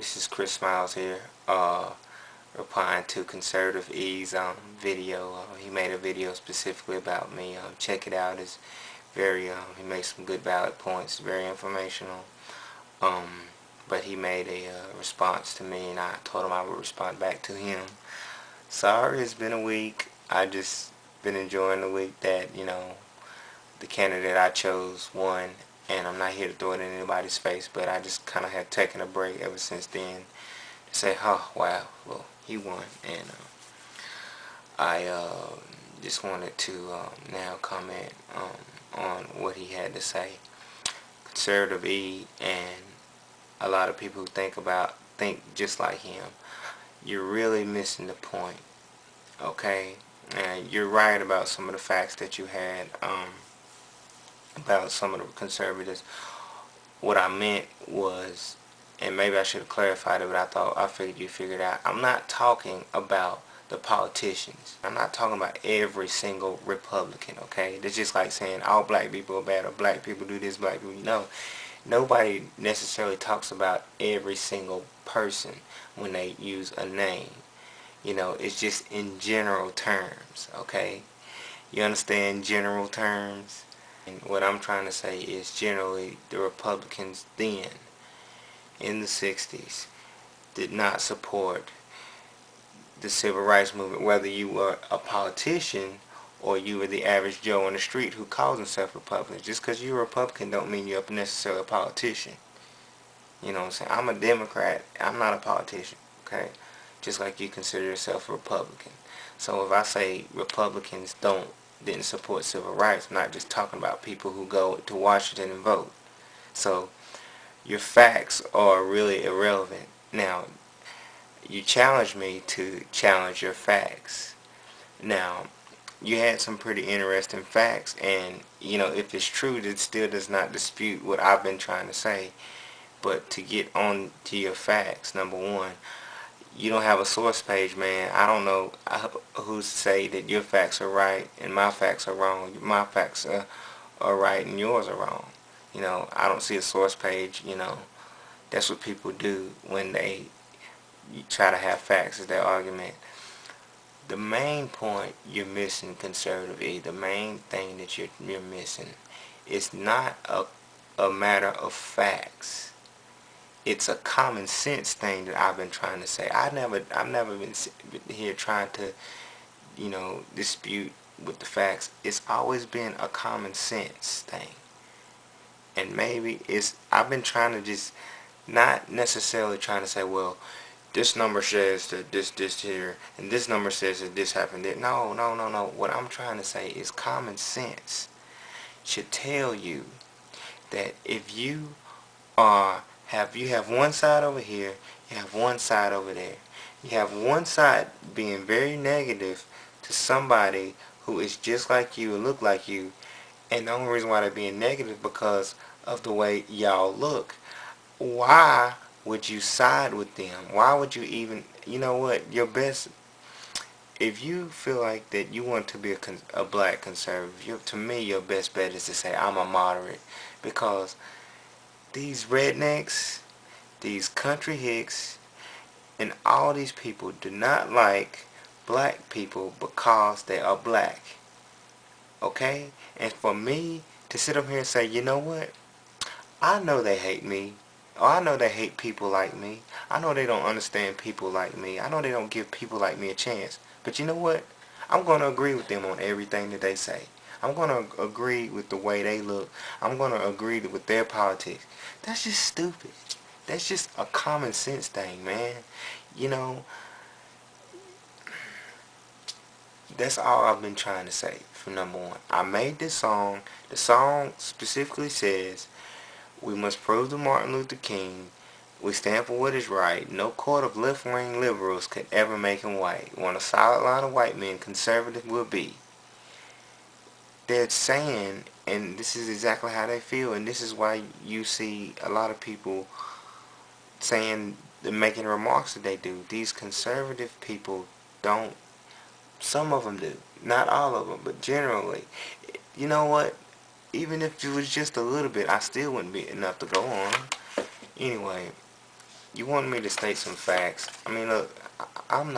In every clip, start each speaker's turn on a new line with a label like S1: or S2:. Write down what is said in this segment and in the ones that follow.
S1: This is Chris Smiles here, replying to ConservativeE's video. He made a video specifically about me. Check it out. It's very, he makes some good valid points, very informational. But he made a response to me, and I told him I would respond back to him. Sorry, it's been a week. I just been enjoying the week that, the candidate I chose won. And I'm not here to throw it in anybody's face, but I just kind of have taken a break ever since then to say, oh, wow, well, he won. And I just wanted to now comment on what he had to say. ConservativeE and a lot of people who think just like him, you're really missing the point, okay? And you're right about some of the facts that you had about some of the conservatives. What I meant was, and maybe I should have clarified it, but I figured you figured out. I'm not talking about the politicians. I'm not talking about every single Republican, okay? It's just like saying all black people are bad, or black people do this, black people. No, nobody necessarily talks about every single person when they use a name. It's just in general terms, okay? You understand general terms? And what I'm trying to say is generally the Republicans then, in the 60s, did not support the civil rights movement, whether you were a politician or you were the average Joe on the street who calls himself Republican. Just because you're a Republican don't mean you're necessarily a politician. You know what I'm saying? I'm a Democrat. I'm not a politician, okay? Just like you consider yourself a Republican. So if I say Republicans didn't support civil rights, I'm not just talking about people who go to Washington and vote. So your facts are really irrelevant. Now, you challenged me to challenge your facts. Now, you had some pretty interesting facts, and if it's true, it still does not dispute what I've been trying to say. But to get on to your facts, number one, you don't have a source page, man. I don't know who's to say that your facts are right and my facts are wrong. My facts are right and yours are wrong. I don't see a source page. That's what people do when they try to have facts as their argument. The main point you're missing, ConservativeE, the main thing that you're missing is not a matter of facts. It's a common sense thing that I've been trying to say. I've never been here trying to, dispute with the facts. It's always been a common sense thing. And maybe I've been trying to just, not necessarily trying to say, well, this number says that this here, and this number says that this happened there. No. What I'm trying to say is common sense should tell you that if you have one side over here, you have one side over there. You have one side being very negative to somebody who is just like you and look like you, and the only reason why they're being negative because of the way y'all look. Why would you side with them? Why would you even, your best, if you feel like that you want to be a black conservative, to me your best bet is to say I'm a moderate, because these rednecks, these country hicks, and all these people do not like black people because they are black. Okay? And for me to sit up here and say, you know what? I know they hate me. Or I know they hate people like me. I know they don't understand people like me. I know they don't give people like me a chance. But you know what? I'm going to agree with them on everything that they say. I'm going to agree with the way they look. I'm going to agree with their politics. That's just stupid. That's just a common sense thing, man. That's all I've been trying to say from number one. I made this song. The song specifically says, we must prove to Martin Luther King we stand for what is right. No court of left-wing liberals could ever make him white. Want a solid line of white men, conservative will be. They're saying, and this is exactly how they feel, and this is why you see a lot of people saying, making remarks that they do. These conservative people don't, some of them do, not all of them, but generally. You know what? Even if it was just a little bit, I still wouldn't be enough to go on. Anyway, You want me to state some facts. I mean, look, I am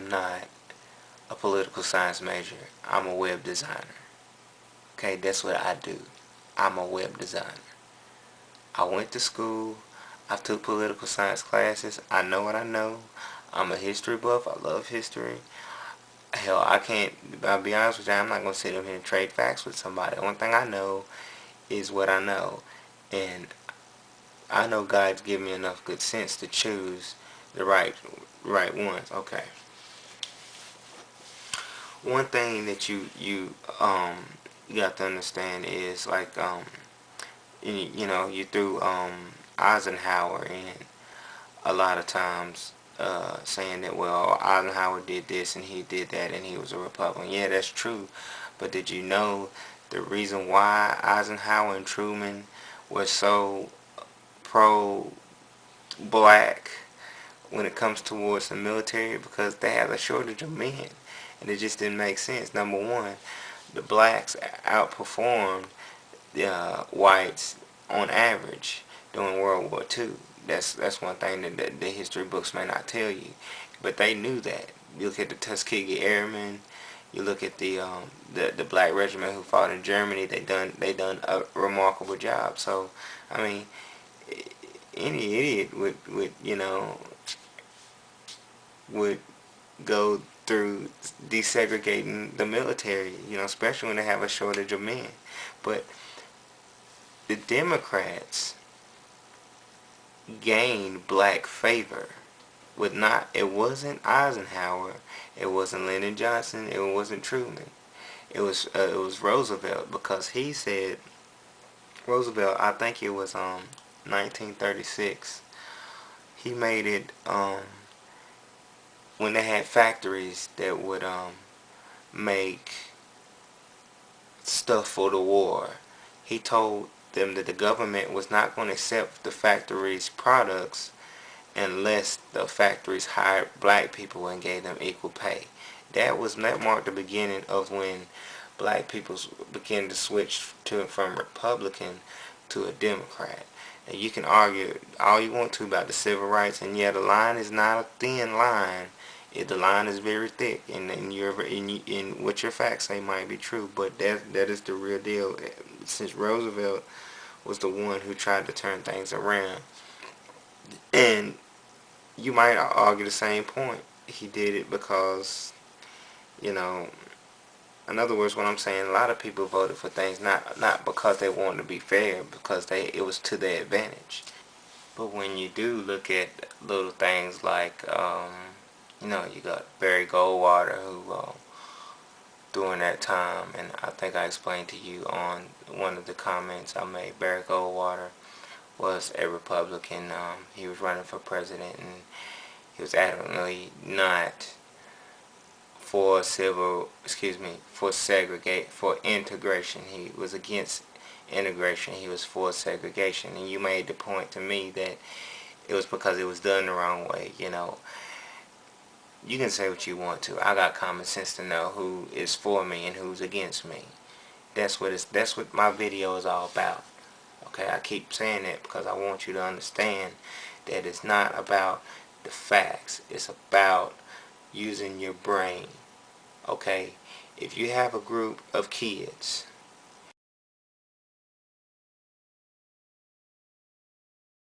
S1: not a political science major. I'm a web designer. Okay, that's what I do. I'm a web designer. I went to school. I took political science classes. I know what I know. I'm a history buff. I love history. Hell, I'll be honest with you, I'm not going to sit up here and trade facts with somebody. The one thing I know is what I know. And I know God's given me enough good sense to choose the right ones. Okay. One thing that you got to understand is like you threw Eisenhower in a lot of times, saying that, well, Eisenhower did this and he did that and he was a Republican. Yeah, that's true. But did you know the reason why Eisenhower and Truman were so pro-black when it comes towards the military? Because they had a shortage of men. And it just didn't make sense. Number one, the blacks outperformed the whites on average during World War II. That's one thing that the history books may not tell you, but they knew that. You look at the Tuskegee Airmen. You look at the black regiment who fought in Germany. They done a remarkable job. So, I mean, any idiot would go through desegregating the military. Especially when they have a shortage of men. But the Democrats gained black favor it wasn't Eisenhower, it wasn't Lyndon Johnson, it wasn't Truman, it was Roosevelt, because he said, Roosevelt, I think it was 1936, he made it when they had factories that would make stuff for the war. He told them that the government was not going to accept the factory's products unless the factories hired black people and gave them equal pay. That marked the beginning of when black people began to switch from Republican to a Democrat. And you can argue all you want to about the civil rights, and yeah, the line is not a thin line. The line is very thick, and what your facts say might be true, but that is the real deal. Since Roosevelt was the one who tried to turn things around, and you might argue the same point. He did it because, in other words, what I'm saying, a lot of people voted for things not because they wanted to be fair, because it was to their advantage. But when you do look at little things like, you got Barry Goldwater, who during that time, and I think I explained to you on one of the comments I made, Barry Goldwater was a Republican. He was running for president, and he was adamantly not for integration. He was against integration. He was for segregation. And you made the point to me that it was because it was done the wrong way. You can say what you want to. I got common sense to know who is for me and who's against me. That's what my video is all about. Okay, I keep saying that because I want you to understand that it's not about the facts. It's about using your brain. Okay, if you have a group of kids